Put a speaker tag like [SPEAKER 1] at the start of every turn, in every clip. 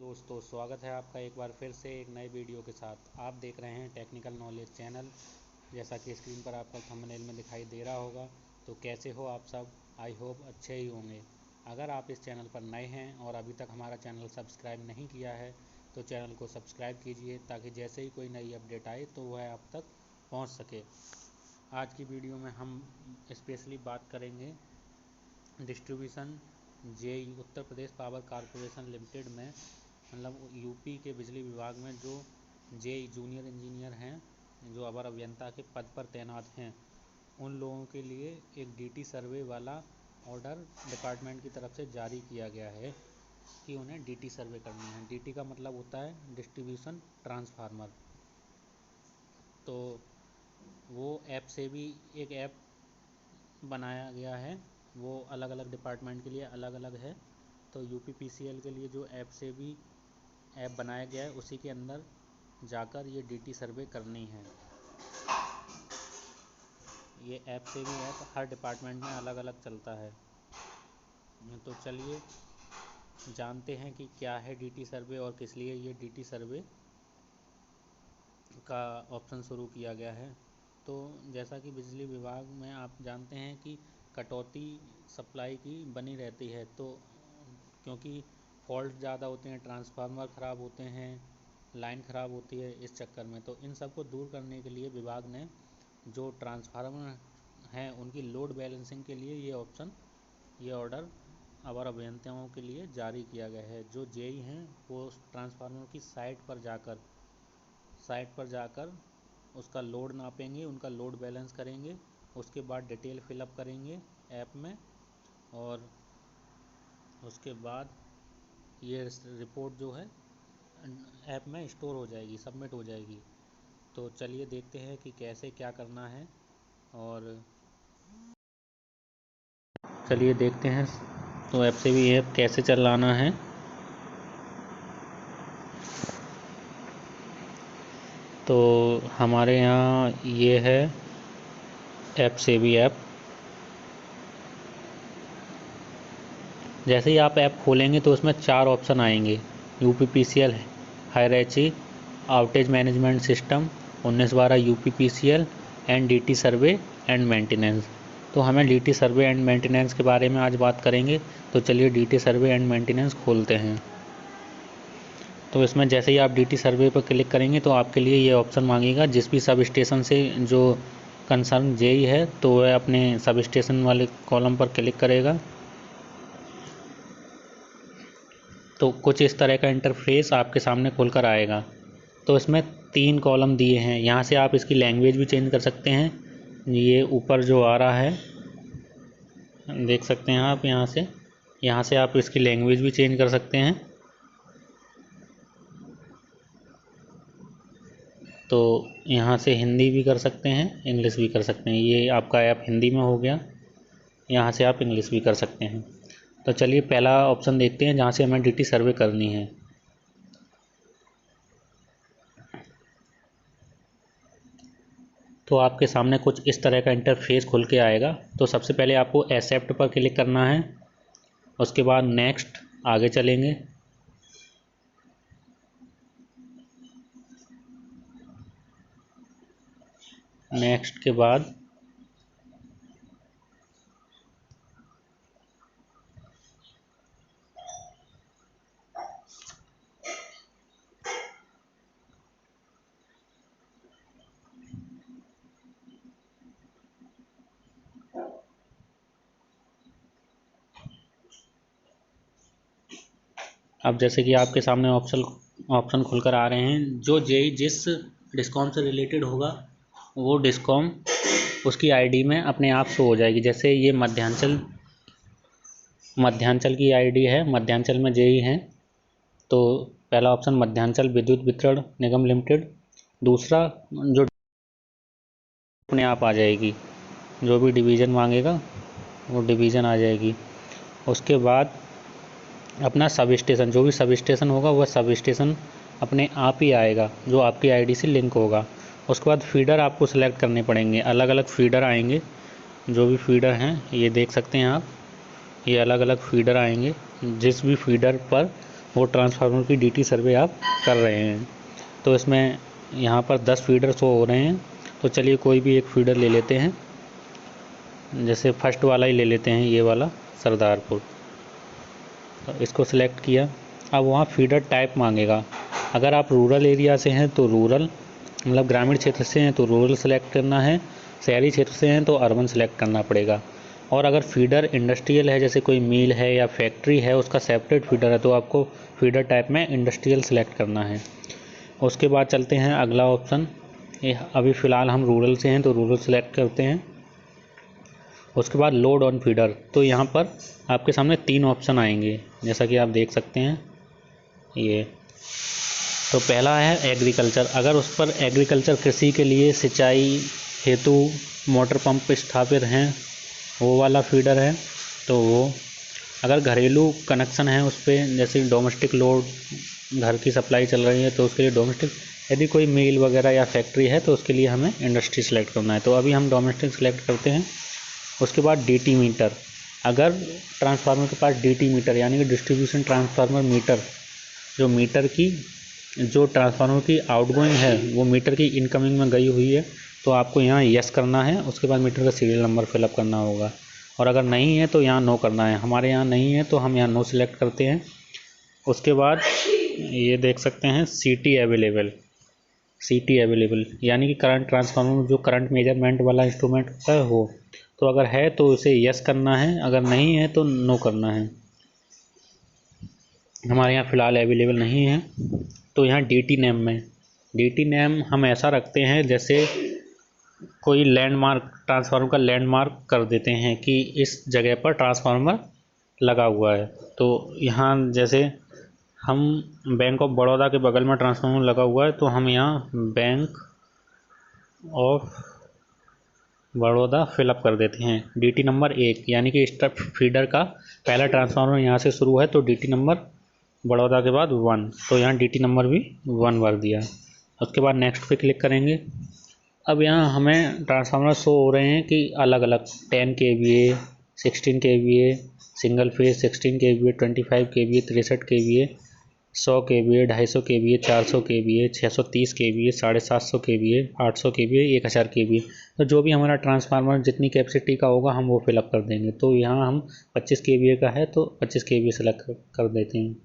[SPEAKER 1] दोस्तों, स्वागत है आपका एक बार फिर से एक नए वीडियो के साथ। आप देख रहे हैं टेक्निकल नॉलेज चैनल। जैसा कि स्क्रीन पर आपका थंबनेल में दिखाई दे रहा होगा। तो कैसे हो आप सब? आई होप अच्छे ही होंगे। अगर आप इस चैनल पर नए हैं और अभी तक हमारा चैनल सब्सक्राइब नहीं किया है तो चैनल को सब्सक्राइब कीजिए, ताकि जैसे ही कोई नई अपडेट आए तो वह आप तक पहुँच सके। आज की वीडियो में हम स्पेशली बात करेंगे distribution JEE Uttar Pradesh power corporation limited में, मतलब यूपी के बिजली विभाग में जो जेई जूनियर इंजीनियर हैं, जो अवर अभियंता के पद पर तैनात हैं, उन लोगों के लिए एक डीटी सर्वे वाला ऑर्डर डिपार्टमेंट की तरफ से जारी किया गया है कि उन्हें डीटी सर्वे करनी है। डीटी का मतलब होता है डिस्ट्रीब्यूशन ट्रांसफार्मर। तो वो ऐप से भी एक ऐप बनाया गया है, वो अलग अलग डिपार्टमेंट के लिए अलग अलग है। तो यूपीपीसीएल के लिए जो ऐप से भी ऐप बनाया गया है, उसी के अंदर जाकर ये डीटी सर्वे करनी है। ये ऐप से भी ऐप हर डिपार्टमेंट में अलग अलग चलता है। तो चलिए जानते हैं कि क्या है डीटी सर्वे और किस लिए ये डीटी सर्वे का ऑप्शन शुरू किया गया है। तो जैसा कि बिजली विभाग में आप जानते हैं कि कटौती सप्लाई की बनी रहती है, तो क्योंकि फॉल्ट ज़्यादा होते हैं, ट्रांसफार्मर ख़राब होते हैं, लाइन ख़राब होती है इस चक्कर में। तो इन सब को दूर करने के लिए विभाग ने जो ट्रांसफार्मर हैं उनकी लोड बैलेंसिंग के लिए ये ऑर्डर अवर अभियंताओं के लिए जारी किया गया है। जो जेई हैं वो ट्रांसफार्मर की साइट पर जाकर उसका लोड नापेंगे, उनका लोड बैलेंस करेंगे, उसके बाद डिटेल फिलअप करेंगे ऐप में, और उसके बाद ये रिपोर्ट जो है ऐप में स्टोर हो जाएगी, सबमिट हो जाएगी। तो चलिए देखते हैं कि कैसे क्या करना है, और चलिए देखते हैं तो ऐप से भी ऐप कैसे चलाना है। तो हमारे यहाँ ये है ऐप से भी ऐप। जैसे ही आप ऐप खोलेंगे तो उसमें 4 ऑप्शन आएंगे: UPPCL, hierarchy, outage management system, 1912 UPPCL and DT survey and maintenance. तो हमें डीटी सर्वे एंड मेंटेनेंस के बारे में आज बात करेंगे। तो चलिए डीटी सर्वे एंड मेंटेनेंस खोलते हैं। तो इसमें जैसे ही आप डीटी सर्वे पर क्लिक करेंगे तो आपके लिए ये ऑप्शन मांगेगा, जिस भी सब स्टेशन से जो कंसर्न जेई है तो वह अपने सब स्टेशन वाले कॉलम पर क्लिक करेगा। तो कुछ इस तरह का इंटरफेस आपके सामने खुलकर आएगा। तो इसमें 3 कॉलम दिए हैं। यहाँ से आप इसकी लैंग्वेज भी चेंज कर सकते हैं। ये ऊपर जो आ रहा है देख सकते हैं आप, यहाँ से आप इसकी लैंग्वेज भी चेंज कर सकते हैं। तो यहाँ से हिंदी भी कर सकते हैं, इंग्लिश भी कर सकते हैं। ये आपका ऐप हिंदी में हो गया, यहाँ से आप इंग्लिश भी कर सकते हैं। तो चलिए पहला ऑप्शन देखते हैं जहाँ से हमें डीटी सर्वे करनी है। तो आपके सामने कुछ इस तरह का इंटरफेस खुल के आएगा। तो सबसे पहले आपको एक्सेप्ट पर क्लिक करना है, उसके बाद नेक्स्ट आगे चलेंगे। नेक्स्ट के बाद अब जैसे कि आपके सामने ऑप्शन खुलकर आ रहे हैं। जो जेई जिस डिस्कॉम से रिलेटेड होगा वो डिस्कॉम उसकी आईडी में अपने आप शो हो जाएगी। जैसे ये मध्यांचल की आईडी है, मध्यांचल में जेई हैं, तो पहला ऑप्शन मध्यांचल विद्युत वितरण निगम लिमिटेड। दूसरा जो अपने आप आ जाएगी, जो भी डिवीज़न मांगेगा वो डिवीज़न आ जाएगी। उसके बाद अपना सब स्टेशन, जो भी सब स्टेशन होगा वह सब स्टेशन अपने आप ही आएगा, जो आपकी आईडी से लिंक होगा। उसके बाद फीडर आपको सेलेक्ट करने पड़ेंगे, अलग अलग फीडर आएंगे। जो भी फीडर हैं ये देख सकते हैं आप, ये अलग अलग फीडर आएंगे। जिस भी फीडर पर वो ट्रांसफार्मर की डीटी सर्वे आप कर रहे हैं। तो इसमें यहाँ पर 10 फीडर शो हो रहे हैं। तो चलिए कोई भी एक फीडर ले लेते हैं, जैसे फर्स्ट वाला ही ले लेते हैं, ये वाला सरदारपुर। तो इसको सिलेक्ट किया। अब वहाँ फीडर टाइप मांगेगा। अगर आप रूरल एरिया से हैं तो रूरल, मतलब ग्रामीण क्षेत्र से हैं तो रूरल सेलेक्ट करना है, शहरी क्षेत्र से हैं तो अर्बन सेलेक्ट करना पड़ेगा। और अगर फीडर इंडस्ट्रियल है, जैसे कोई मिल है या फैक्ट्री है, उसका सेपरेट फीडर है, तो आपको फीडर टाइप में इंडस्ट्रियल सेलेक्ट करना है। उसके बाद चलते हैं अगला ऑप्शन। अभी फ़िलहाल हम रूरल से हैं तो रूरल सेलेक्ट करते हैं। उसके बाद लोड ऑन फीडर, तो यहाँ पर आपके सामने 3 ऑप्शन आएंगे, जैसा कि आप देख सकते हैं ये। तो पहला है एग्रीकल्चर। अगर उस पर एग्रीकल्चर कृषि के लिए सिंचाई हेतु मोटर पंप स्थापित हैं, वो वाला फीडर है तो वो। अगर घरेलू कनेक्शन है उस पर, जैसे डोमेस्टिक लोड, घर की सप्लाई चल रही है तो उसके लिए डोमेस्टिक। यदि कोई मिल वगैरह या फैक्ट्री है तो उसके लिए हमें इंडस्ट्री सेलेक्ट करना है। तो अभी हम डोमेस्टिक सेलेक्ट करते हैं। उसके बाद डीटी मीटर। अगर ट्रांसफार्मर के पास डीटी मीटर यानी कि डिस्ट्रीब्यूशन ट्रांसफार्मर मीटर, जो मीटर की जो ट्रांसफार्मर की आउटगोइंग है वो मीटर की इनकमिंग में गई हुई है, तो आपको यहाँ यस करना है। उसके बाद मीटर का सीरियल नंबर फिलअप करना होगा। और अगर नहीं है तो यहाँ नो करना है। हमारे यहाँ नहीं है तो हम यहाँ नो सिलेक्ट करते हैं। उसके बाद ये देख सकते हैं सीटी अवेलेबल। सीटी अवेलेबल यानी कि करंट ट्रांसफार्मर जो करंट मेजरमेंट वाला इंस्ट्रूमेंट होता है वो। तो अगर है तो उसे यस करना है, अगर नहीं है तो नो करना है। हमारे यहाँ फ़िलहाल अवेलेबल नहीं है। तो यहाँ डीटी नेम में, डीटी नेम हम ऐसा रखते हैं जैसे कोई लैंडमार्क, ट्रांसफार्मर का लैंडमार्क कर देते हैं कि इस जगह पर ट्रांसफार्मर लगा हुआ है। तो यहाँ जैसे हम बैंक ऑफ बड़ौदा के बगल में ट्रांसफार्मर लगा हुआ है तो हम यहाँ बैंक ऑफ बड़ौदा फिलअप कर देते हैं। डीटी नंबर 1 यानी कि स्टेप फीडर का पहला ट्रांसफार्मर यहाँ से शुरू है तो डीटी नंबर बड़ौदा के बाद 1, तो यहाँ डीटी नंबर भी 1 भर दिया। उसके बाद नेक्स्ट पे क्लिक करेंगे। अब यहाँ हमें ट्रांसफार्मर शो हो रहे हैं कि अलग अलग 10 kVA, 16 kVA, single phase 16 kVA, 25 kVA, 63 kVA, 100 kVA, 250 kVA, 400 kVA, 630 kVA, 750 kVA, 800 kVA, 1000 kVA। तो जो भी हमारा ट्रांसफार्मर जितनी कैपेसिटी का होगा हम वो फिलअप कर देंगे। तो यहाँ हम 25 kVA का है तो 25 kVA सेलेक्ट कर देते हैं।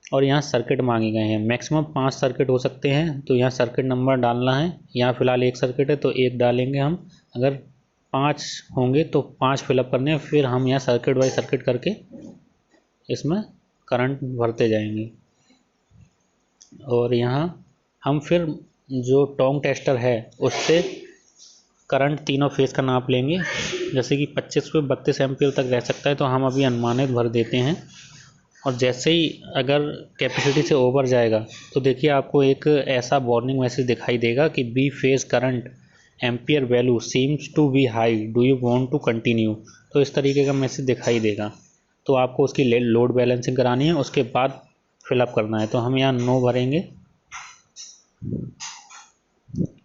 [SPEAKER 1] और यहाँ सर्किट मांगे गए हैं, मैक्सिमम 5 सर्किट हो सकते हैं। तो यहाँ सर्किट नंबर डालना है। यहाँ फ़िलहाल 1 सर्किट है तो 1 डालेंगे हम। अगर 5 होंगे तो 5 फिलअप करने हैं। फिर हम यहाँ सर्किट बाई सर्किट करके इसमें करंट भरते जाएंगे। और यहाँ हम फिर जो टोंग टेस्टर है उससे करंट तीनों फेज़ का नाप लेंगे। जैसे कि 25 से 32 एम्पीयर तक रह सकता है तो हम अभी अनुमानित भर देते हैं। और जैसे ही अगर कैपेसिटी से ओवर जाएगा तो देखिए आपको एक ऐसा वार्निंग मैसेज दिखाई देगा कि B phase current ampere value seems to be high, do you want to continue. तो इस तरीके का मैसेज दिखाई देगा। तो आपको उसकी लोड बैलेंसिंग करानी है, उसके बाद फिलअप करना है। तो हम यहाँ नो भरेंगे।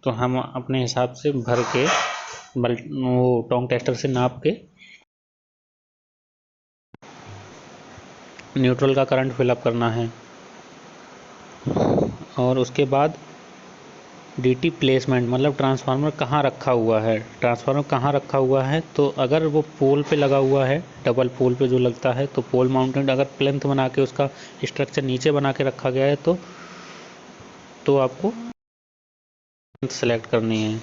[SPEAKER 1] तो हम अपने हिसाब से भर के वो टोंग टेस्टर से नाप के न्यूट्रल का करंट फिलअप करना है। और उसके बाद डीटी प्लेसमेंट, मतलब ट्रांसफार्मर कहाँ रखा हुआ है। ट्रांसफार्मर कहाँ रखा हुआ है तो अगर वो पोल पे लगा हुआ है, डबल पोल पे जो लगता है तो पोल माउंटेड, अगर प्लेंथ बना के उसका स्ट्रक्चर नीचे बना के रखा गया है तो आपको सेलेक्ट करनी है।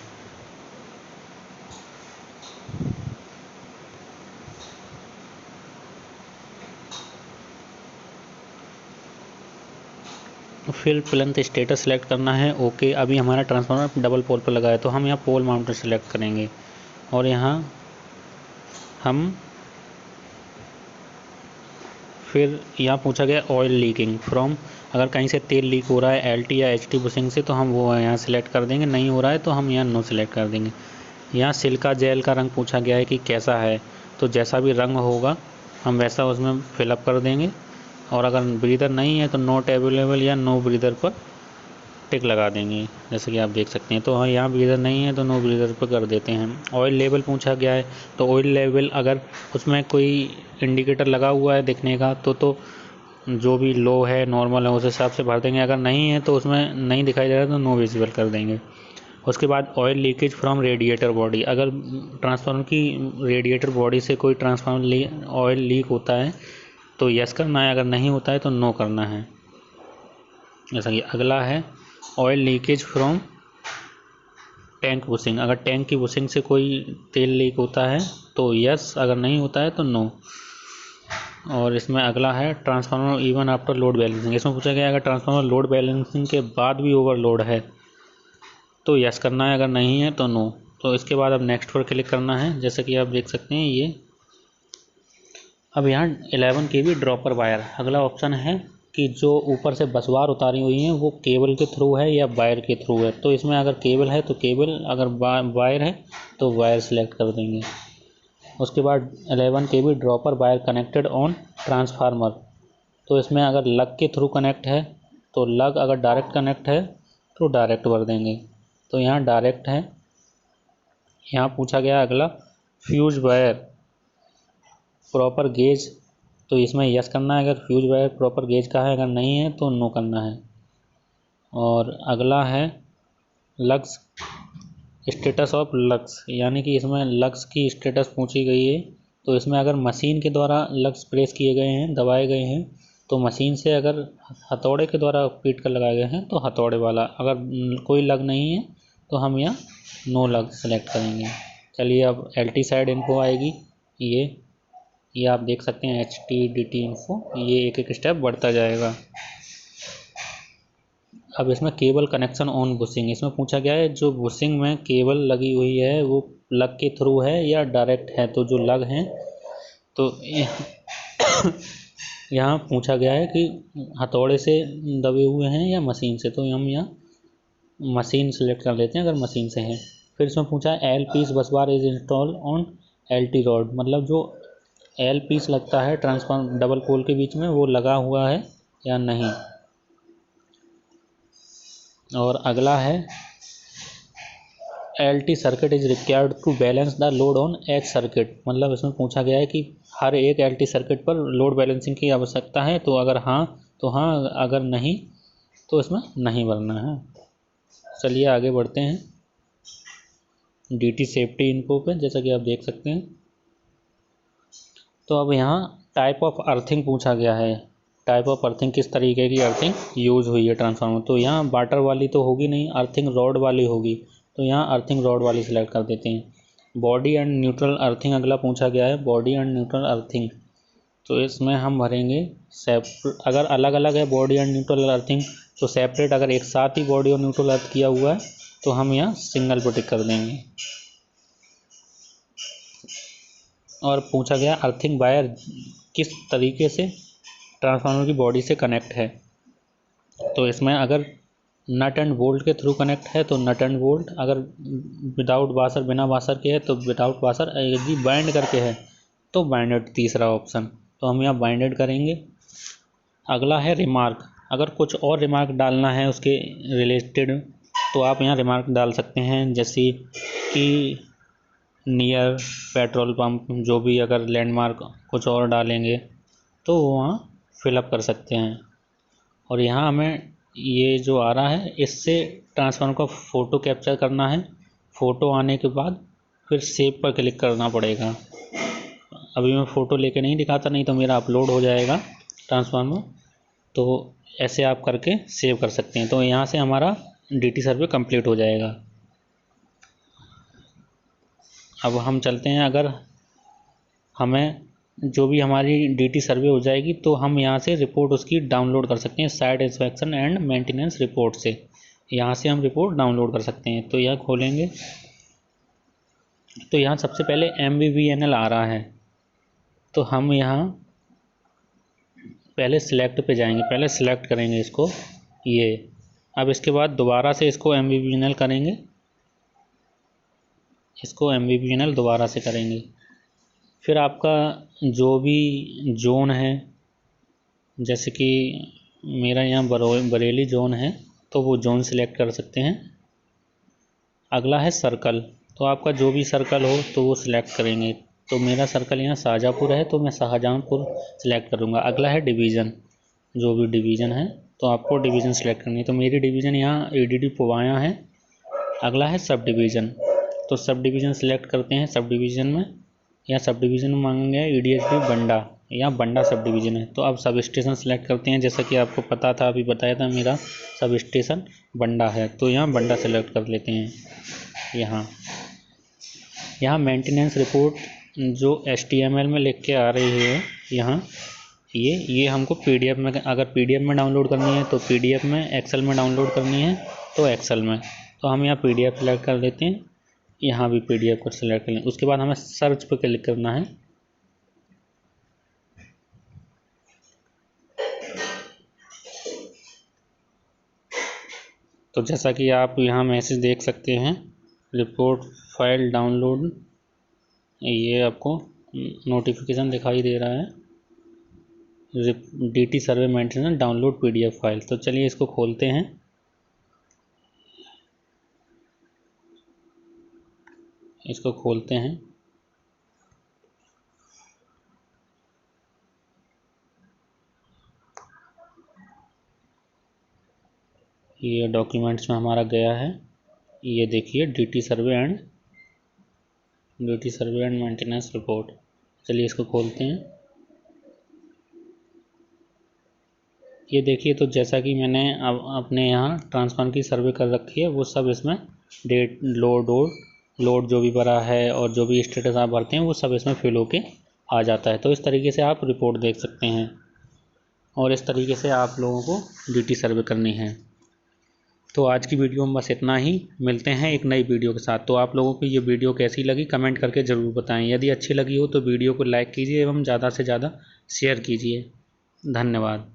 [SPEAKER 1] फिर प्लेंथ स्टेटस सेलेक्ट करना है। ओके, अभी हमारा ट्रांसफार्मर डबल पोल पर लगा है तो हम यहाँ पोल माउंटेड सेलेक्ट करेंगे। और यहाँ हम फिर यहाँ पूछा गया ऑयल लीकिंग फ्रॉम, अगर कहीं से तेल लीक हो रहा है एलटी या एचटी बुशिंग से तो हम वो यहाँ सेलेक्ट कर देंगे। नहीं हो रहा है तो हम यहाँ नो सेलेक्ट कर देंगे। यहाँ सिल्का जेल का रंग पूछा गया है कि कैसा है, तो जैसा भी रंग होगा हम वैसा उसमें फिलअप कर देंगे। और अगर ब्रीदर नहीं है तो नॉट अवेलेबल या नो ब्रीदर पर टिक लगा देंगे, जैसे कि आप देख सकते हैं। तो हाँ, यहाँ ब्रीदर नहीं है तो नो ब्रीदर पर कर देते हैं। ऑयल लेवल पूछा गया है तो ऑयल लेवल अगर उसमें कोई इंडिकेटर लगा हुआ है दिखने का तो जो भी लो है नॉर्मल है उस हिसाब से भर देंगे। अगर नहीं है तो उसमें नहीं दिखाई दे रहा तो नो विजिबल कर देंगे। उसके बाद oil leakage from radiator body, अगर ट्रांसफार्मर की रेडिएटर बॉडी से कोई ट्रांसफार्मर ऑयल लीक होता है तो यस करना है, अगर नहीं होता है तो नो करना है। जैसा कि अगला है oil leakage from tank bushing, अगर टैंक की बुशिंग से कोई तेल लीक होता है तो यस, अगर नहीं होता है तो नो। और इसमें अगला है transformer even after load balancing, इसमें पूछा गया अगर ट्रांसफार्मर लोड बैलेंसिंग के बाद भी ओवरलोड है तो यस करना है, अगर नहीं है तो नो। तो इसके बाद अब नेक्स्ट पर क्लिक करना है। जैसे कि आप देख सकते हैं ये अब यहाँ 11 kV ड्रॉपर वायर, अगला ऑप्शन है कि जो ऊपर से बसवार उतारी हुई हैं वो केबल के थ्रू है या वायर के थ्रू है। तो इसमें अगर केबल है तो केबल, अगर वायर है तो वायर सेलेक्ट कर देंगे। उसके बाद 11 kV dropper wire connected on transformer, तो इसमें अगर लग के थ्रू कनेक्ट है तो लग, अगर डायरेक्ट कनेक्ट है तो डायरेक्ट भर देंगे। तो यहाँ डायरेक्ट है। यहाँ पूछा गया अगला फ्यूज वायर प्रॉपर गेज, तो इसमें यस करना है अगर फ्यूज वायर प्रॉपर गेज का है, अगर नहीं है तो नो करना है। और अगला है लग्स स्टेटस ऑफ लग्स, यानी कि इसमें लग्स की स्टेटस पूछी गई है। तो इसमें अगर मशीन के द्वारा लग्स प्रेस किए गए हैं, दबाए गए हैं तो मशीन से, अगर हथौड़े के द्वारा पीट कर लगाए गए हैं तो हथौड़े वाला, अगर कोई लग नहीं है तो हम यहाँ नो लग सेलेक्ट करेंगे। चलिए अब LT साइड इन्फो आएगी। ये आप देख सकते हैं HT/DT इन्फो, ये एक एक स्टेप बढ़ता जाएगा। अब इसमें केबल कनेक्शन ऑन बुशिंग, इसमें पूछा गया है जो बुशिंग में केबल लगी हुई है वो लग के थ्रू है या डायरेक्ट है। तो जो लग हैं तो यहाँ पूछा गया है कि हथौड़े से दबे हुए हैं या मशीन से, तो हम यहाँ मशीन सेलेक्ट कर लेते हैं अगर मशीन से है। फिर इसमें पूछा है L पीस बस bar is install on LT rod, मतलब जो L पीस लगता है ट्रांसफार्मर डबल पोल के बीच में वो लगा हुआ है या नहीं। और अगला है LT circuit is required to balance the load on each circuit, मतलब इसमें पूछा गया है कि हर एक LT सर्किट पर लोड बैलेंसिंग की आवश्यकता है, तो अगर हाँ तो हाँ, अगर नहीं तो इसमें नहीं भरना है। चलिए आगे बढ़ते हैं DT सेफ्टी इन्फो पे। जैसा कि आप देख सकते हैं तो अब यहाँ टाइप ऑफ अर्थिंग पूछा गया है, टाइप ऑफ अर्थिंग किस तरीके की अर्थिंग यूज़ हुई है ट्रांसफार्मर। तो यहाँ वाटर वाली तो होगी नहीं, अर्थिंग रॉड वाली होगी, तो यहाँ अर्थिंग रॉड वाली सिलेक्ट कर देते हैं। बॉडी एंड न्यूट्रल अर्थिंग अगला पूछा गया है, बॉडी एंड न्यूट्रल अर्थिंग, तो इसमें हम भरेंगे अगर अलग अलग है बॉडी एंड न्यूट्रल अर्थिंग तो सेपरेट, अगर एक साथ ही बॉडी और न्यूट्रल अर्थ किया हुआ है तो हम यहाँ सिंगल पर टिक कर देंगे। और पूछा गया अर्थिंग वायर किस तरीके से ट्रांसफार्मर की बॉडी से कनेक्ट है, तो इसमें अगर नट एंड बोल्ट के थ्रू कनेक्ट है तो नट एंड बोल्ट, अगर विदाउट वाशर बिना वाशर के है तो विदाउट वाशर, यदि बाइंड करके है तो बाइंडेड, तीसरा ऑप्शन, तो हम यहाँ बाइंडेड करेंगे। अगला है रिमार्क, अगर कुछ और रिमार्क डालना है उसके रिलेटेड तो आप यहाँ रिमार्क डाल सकते हैं, जैसे कि नियर पेट्रोल पंप, जो भी अगर लैंडमार्क कुछ और डालेंगे तो वहाँ फिलअप कर सकते हैं। और यहाँ हमें ये जो आ रहा है इससे ट्रांसफार्मर का फ़ोटो कैप्चर करना है। फ़ोटो आने के बाद फिर सेव पर क्लिक करना पड़ेगा। अभी मैं फ़ोटो लेके नहीं दिखाता, नहीं तो मेरा अपलोड हो जाएगा ट्रांसफार्मर, तो ऐसे आप करके सेव कर सकते हैं। तो यहाँ से हमारा DT सर्वे कंप्लीट हो जाएगा। अब हम चलते हैं, अगर हमें जो भी हमारी DT सर्वे हो जाएगी तो हम यहाँ से रिपोर्ट उसकी डाउनलोड कर सकते हैं, site inspection and maintenance report से, यहाँ से हम रिपोर्ट डाउनलोड कर सकते हैं। तो यह खोलेंगे तो यहाँ सबसे पहले MVVNL आ रहा है, तो हम यहाँ पहले सिलेक्ट पे जाएंगे, पहले सिलेक्ट करेंगे इसको, ये। अब इसके बाद दोबारा से इसको MVVNL करेंगे, इसको MVVNL दोबारा से करेंगे। फिर आपका जो भी जोन है, जैसे कि मेरा यहाँ बरेली जोन है तो वो जोन सिलेक्ट कर सकते हैं। अगला है सर्कल, तो आपका जो भी सर्कल हो तो वो सिलेक्ट करेंगे। तो मेरा सर्कल यहाँ शाहजहाँपुर है तो मैं शाहजहाँपुर सिलेक्ट करूँगा। अगला है डिवीज़न, जो भी डिवीज़न है, तो आपको डिवीज़न सेलेक्ट करनी है। तो मेरी डिवीज़न यहाँ ADD पुवाया है। अगला है सब डिवीज़न, तो सब डिवीज़न सेलेक्ट करते हैं। सब डिवीज़न में या सब डिवीज़न में मांगेंगे EDHD बंडा, या बंडा सब डिवीज़न है। तो अब सब स्टेशन सेलेक्ट करते हैं। जैसा कि आपको पता था, अभी बताया था, मेरा सब स्टेशन बंडा है, तो यहाँ बंडा सेलेक्ट कर लेते हैं। यहाँ मेंटेनेंस रिपोर्ट जो HTML में लिख के आ रही है, यहाँ ये हमको PDF में, अगर PDF में डाउनलोड करनी है तो PDF में, एक्सेल में डाउनलोड करनी है तो एक्सेल में। तो हम यहाँ PDF सेलेक्ट कर लेते हैं, यहाँ भी PDF को सेलेक्ट कर लें। उसके बाद हमें सर्च पर क्लिक करना है। तो जैसा कि आप यहाँ मैसेज देख सकते हैं, रिपोर्ट फाइल डाउनलोड, ये आपको नोटिफिकेशन दिखाई दे रहा है, DT सर्वे मेंटेनेंस डाउनलोड PDF फाइल। तो चलिए इसको खोलते हैं। इसको खोलते हैं। ये डॉक्यूमेंट्स में हमारा गया है, ये देखिए DT survey and maintenance report. चलिए इसको खोलते हैं। ये देखिए, तो जैसा कि मैंने अब अपने यहाँ ट्रांसफार्मर की सर्वे कर रखी है, वो सब इसमें डेट, लोड जो भी भरा है और जो भी स्टेटस आप भरते हैं वो सब इसमें फिल होके आ जाता है। तो इस तरीके से आप रिपोर्ट देख सकते हैं, और इस तरीके से आप लोगों को DT सर्वे करनी है। तो आज की वीडियो में बस इतना ही। मिलते हैं एक नई वीडियो के साथ। तो आप लोगों को ये वीडियो कैसी लगी कमेंट करके ज़रूर बताएं। यदि अच्छी लगी हो तो वीडियो को लाइक कीजिए एवं ज़्यादा से ज़्यादा शेयर कीजिए। धन्यवाद।